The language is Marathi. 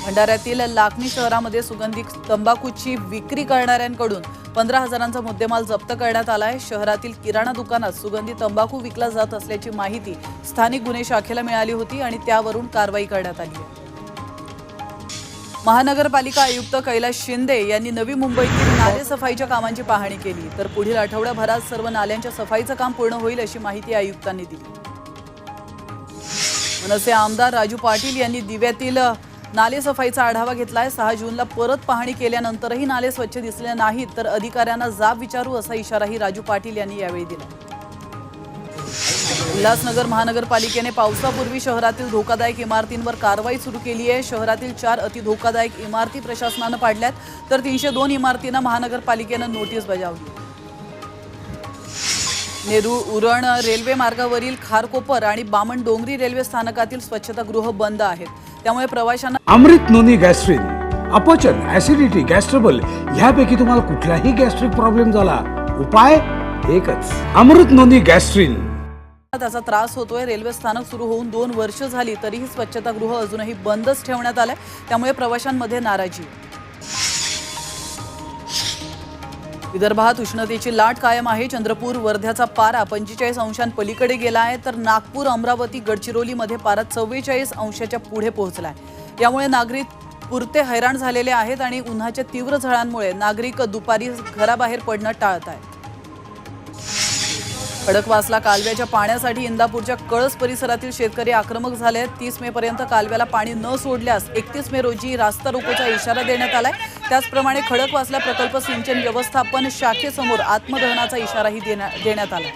भंडाऱ्यातील लाखनी शहरामध्ये सुगंधी तंबाखूची विक्री करणाऱ्यांकडून 15,000चा मुद्देमाल जप्त करण्यात आलाय। शहरातील किराणा दुकानात सुगंधी तंबाखू विकला जात असल्याची माहिती स्थानिक गुन्हे शाखेला मिळाली होती आणि त्यावरून कारवाई करण्यात आली आहे। महानगरपालिका आयुक्त कैलाश शिंदे यांनी नवी मुंबईतील नाले सफाईच्या कामांची पाहणी केली, तर पुढील आठवड्याभरात सर्व नाल्यांच्या सफाईचं काम पूर्ण होईल अशी माहिती आयुक्तांनी दिली। मनसे आमदार राजू पाटील यांनी दिव्यातील नाले सफाईचा आढावा घेतलाय। 6 जूनला परत पाहणी केल्यानंतरही नाले स्वच्छ दिसले नाहीत तर अधिकाऱ्यांना जाब विचारू असा इशाराही राजू पाटील यांनी यावेळी दिला। उल्हासनगर महानगरपालिकेने पावसापूर्वी शहरातील धोकादायक इमारतींवर कारवाई सुरू केली आहे। शहरातील 4 अतिधोकादायक इमारती प्रशासनाने पाडल्यात, तर 302 इमारतींना महानगरपालिकेने नोटीस बजावली। नेरूळ उरण रेल्वे मार्गावरील खारकोपर आणि बामणडोंगरी रेल्वे स्थानकातील स्वच्छतागृह बंद आहेत, त्यामुळे प्रवाशांना अमृत नोनी गॅस्ट्रिन, अपचन, ऍसिडिटी, गॅस्ट्रबल ह्यापैकी तुम्हाला कुठलाही गॅस्ट्रिक प्रॉब्लेम झाला, उपाय एकच, अमृत नोनी गॅस्ट्रिन। त्याचा त्रास होतोय। रेल्वे स्थानक सुरू होऊन 2 वर्ष झाली तरीही स्वच्छतागृह अजूनही बंदच ठेवण्यात आलंय, त्यामुळे प्रवाशांमध्ये नाराजी। विदर्भात उष्णतेची लाट कायम आहे। चंद्रपूर वर्ध्याचा पारा 45 अंशांपलीकडे गेला आहे, तर नागपूर, अमरावती, गडचिरोलीमध्ये पारा 44 अंशाच्या पुढे पोहोचलाय। यामुळे नागरिक पुरते हैराण झालेले आहेत आणि उन्हाच्या तीव्र झळांमुळे नागरिक दुपारी घराबाहेर पडणं टाळत आहेत। खडकवासला कालव्याच्या पाण्यासाठी इंदापूरच्या कळस परिसरातील शेतकरी आक्रमक झाले आहेत। 30 मे पर्यंत कालव्याला पाणी न सोडल्यास 31 मे रोजी रास्ता रोकोचा इशारा देण्यात आलाय। त्याचप्रमाणे खडकवासला प्रकल्प सिंचन व्यवस्थापन शाखेसमोर आत्मदहनाचा इशाराही देण्यात आला।